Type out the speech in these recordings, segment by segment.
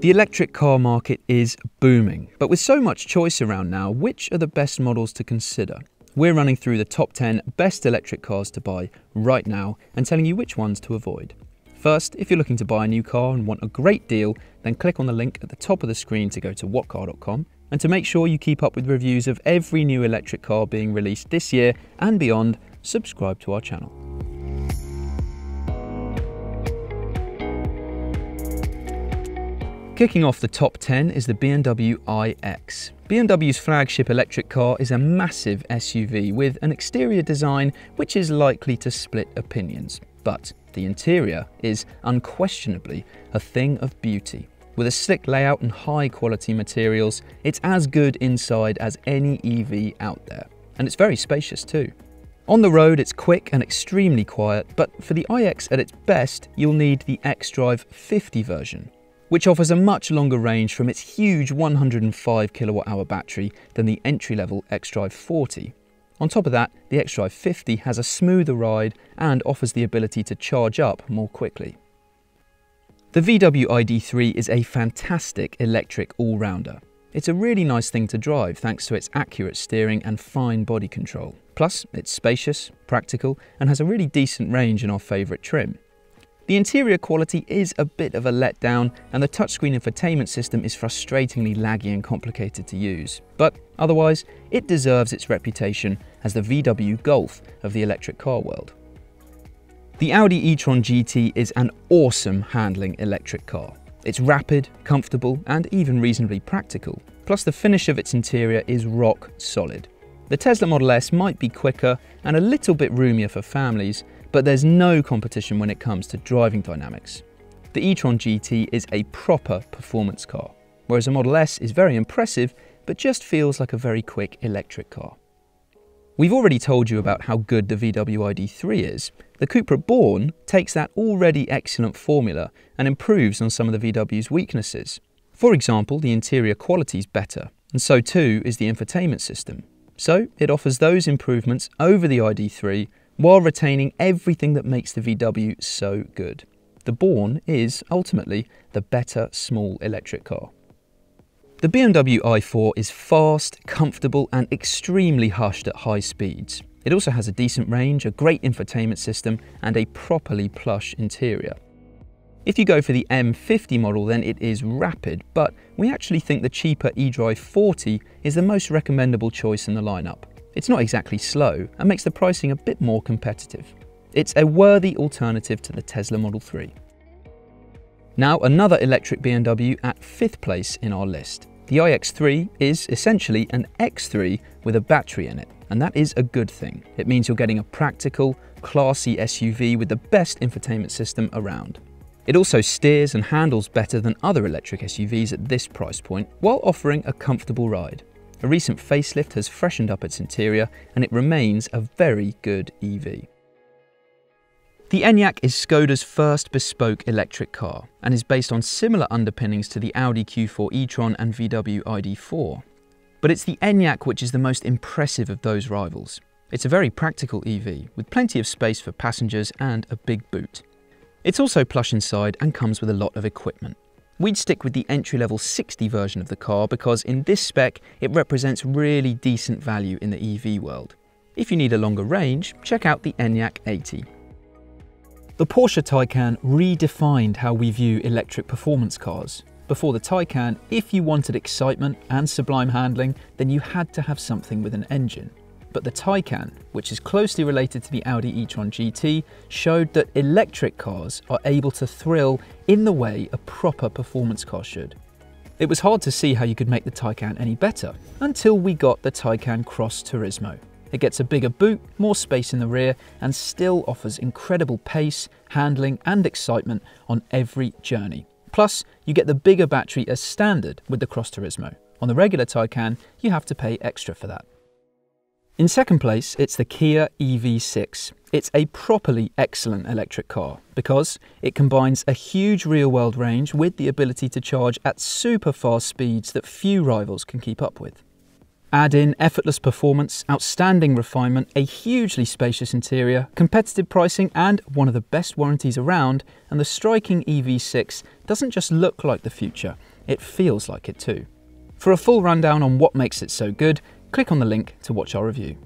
The electric car market is booming, but with so much choice around now, which are the best models to consider? We're running through the top 10 best electric cars to buy right now and telling you which ones to avoid. First, if you're looking to buy a new car and want a great deal, then click on the link at the top of the screen to go to whatcar.com. And to make sure you keep up with reviews of every new electric car being released this year and beyond, subscribe to our channel. Kicking off the top 10 is the BMW iX. BMW's flagship electric car is a massive SUV with an exterior design which is likely to split opinions. But the interior is unquestionably a thing of beauty. With a slick layout and high quality materials, it's as good inside as any EV out there. And it's very spacious too. On the road, it's quick and extremely quiet, but for the iX at its best, you'll need the xDrive 50 version, which offers a much longer range from its huge 105 kWh battery than the entry-level xDrive 40. On top of that, the xDrive 50 has a smoother ride and offers the ability to charge up more quickly. The VW ID.3 is a fantastic electric all-rounder. It's a really nice thing to drive thanks to its accurate steering and fine body control. Plus, it's spacious, practical, and has a really decent range in our favourite trim. The interior quality is a bit of a letdown, and the touchscreen infotainment system is frustratingly laggy and complicated to use. But otherwise, it deserves its reputation as the VW Golf of the electric car world. The Audi e-tron GT is an awesome handling electric car. It's rapid, comfortable, and even reasonably practical. Plus, the finish of its interior is rock solid. The Tesla Model S might be quicker and a little bit roomier for families, but there's no competition when it comes to driving dynamics. The e-tron GT is a proper performance car, whereas a Model S is very impressive, but just feels like a very quick electric car. We've already told you about how good the VW ID.3 is. The Cupra Born takes that already excellent formula and improves on some of the VW's weaknesses. For example, the interior quality is better, and so too is the infotainment system. So it offers those improvements over the ID.3 while retaining everything that makes the VW so good. The Born is ultimately the better small electric car. The BMW i4 is fast, comfortable, and extremely hushed at high speeds. It also has a decent range, a great infotainment system, and a properly plush interior. If you go for the M50 model, then it is rapid, but we actually think the cheaper eDrive 40 is the most recommendable choice in the lineup. It's not exactly slow and makes the pricing a bit more competitive. It's a worthy alternative to the Tesla Model 3. Now, another electric BMW at 5th place in our list. The iX3 is essentially an X3 with a battery in it, and that is a good thing. It means you're getting a practical, classy SUV with the best infotainment system around. It also steers and handles better than other electric SUVs at this price point, while offering a comfortable ride. A recent facelift has freshened up its interior, and it remains a very good EV. The Enyak is Skoda's first bespoke electric car, and is based on similar underpinnings to the Audi Q4 e-tron and VW ID.4. But it's the Enyak which is the most impressive of those rivals. It's a very practical EV, with plenty of space for passengers and a big boot. It's also plush inside and comes with a lot of equipment. We'd stick with the entry-level 60 version of the car because in this spec, it represents really decent value in the EV world. If you need a longer range, check out the Enyak 80. The Porsche Taycan redefined how we view electric performance cars. Before the Taycan, if you wanted excitement and sublime handling, then you had to have something with an engine. But the Taycan, which is closely related to the Audi e-tron GT, showed that electric cars are able to thrill in the way a proper performance car should. It was hard to see how you could make the Taycan any better, until we got the Taycan Cross Turismo. It gets a bigger boot, more space in the rear, and still offers incredible pace, handling, and excitement on every journey. Plus, you get the bigger battery as standard with the Cross Turismo. On the regular Taycan, you have to pay extra for that. In second place, it's the Kia EV6. It's a properly excellent electric car because it combines a huge real-world range with the ability to charge at super fast speeds that few rivals can keep up with. Add in effortless performance, outstanding refinement, a hugely spacious interior, competitive pricing, and one of the best warranties around, and the striking EV6 doesn't just look like the future, it feels like it too. For a full rundown on what makes it so good, click on the link to watch our review.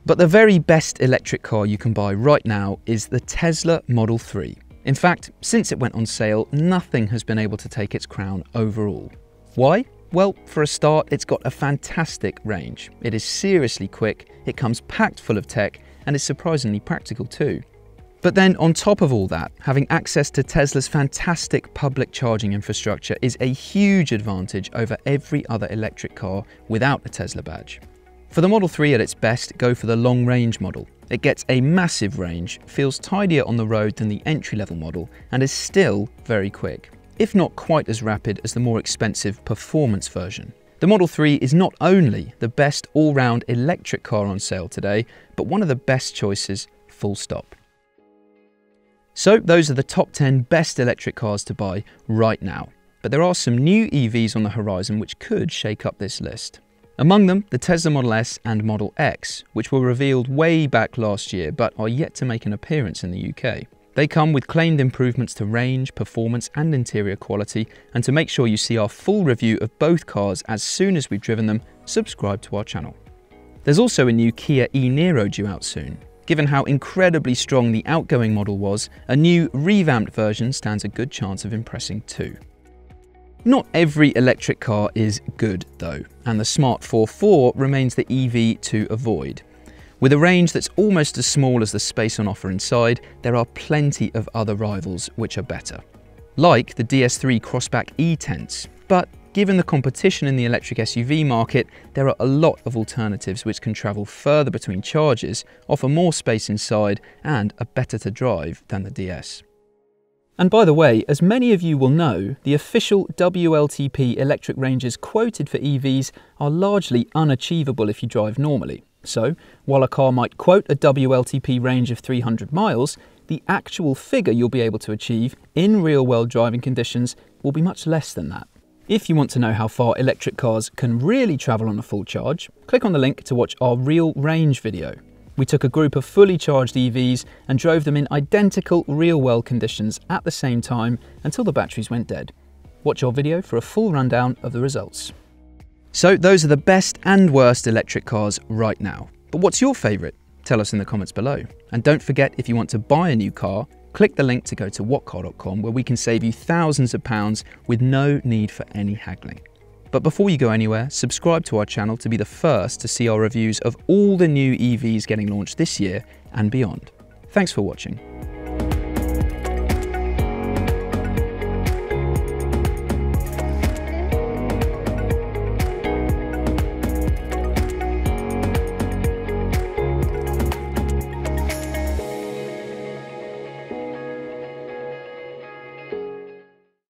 But the very best electric car you can buy right now is the Tesla Model 3. In fact, since it went on sale, nothing has been able to take its crown overall. Why? Well, for a start, it's got a fantastic range. It is seriously quick, it comes packed full of tech, and is surprisingly practical too. But then on top of all that, having access to Tesla's fantastic public charging infrastructure is a huge advantage over every other electric car without a Tesla badge. For the Model 3 at its best, go for the long-range model. It gets a massive range, feels tidier on the road than the entry-level model, and is still very quick, if not quite as rapid as the more expensive performance version. The Model 3 is not only the best all-round electric car on sale today, but one of the best choices, full stop. So those are the top 10 best electric cars to buy right now. But there are some new EVs on the horizon which could shake up this list. Among them, the Tesla Model S and Model X, which were revealed way back last year but are yet to make an appearance in the UK. They come with claimed improvements to range, performance and interior quality, and to make sure you see our full review of both cars as soon as we've driven them, subscribe to our channel. There's also a new Kia e-Niro due out soon. Given how incredibly strong the outgoing model was, a new revamped version stands a good chance of impressing too. Not every electric car is good though, and the Smart 4 remains the EV to avoid. With a range that's almost as small as the space on offer inside, there are plenty of other rivals which are better. Like the DS3 Crossback E-Tense, but given the competition in the electric SUV market, there are a lot of alternatives which can travel further between charges, offer more space inside, and are better to drive than the DS. And by the way, as many of you will know, the official WLTP electric ranges quoted for EVs are largely unachievable if you drive normally. So, while a car might quote a WLTP range of 300 miles, the actual figure you'll be able to achieve in real-world driving conditions will be much less than that. If you want to know how far electric cars can really travel on a full charge, click on the link to watch our real range video. We took a group of fully charged EVs and drove them in identical real-world conditions at the same time until the batteries went dead. Watch our video for a full rundown of the results. So those are the best and worst electric cars right now. But what's your favourite? Tell us in the comments below. And don't forget, if you want to buy a new car, click the link to go to whatcar.com where we can save you thousands of pounds with no need for any haggling. But before you go anywhere, subscribe to our channel to be the first to see our reviews of all the new EVs getting launched this year and beyond. Thanks for watching.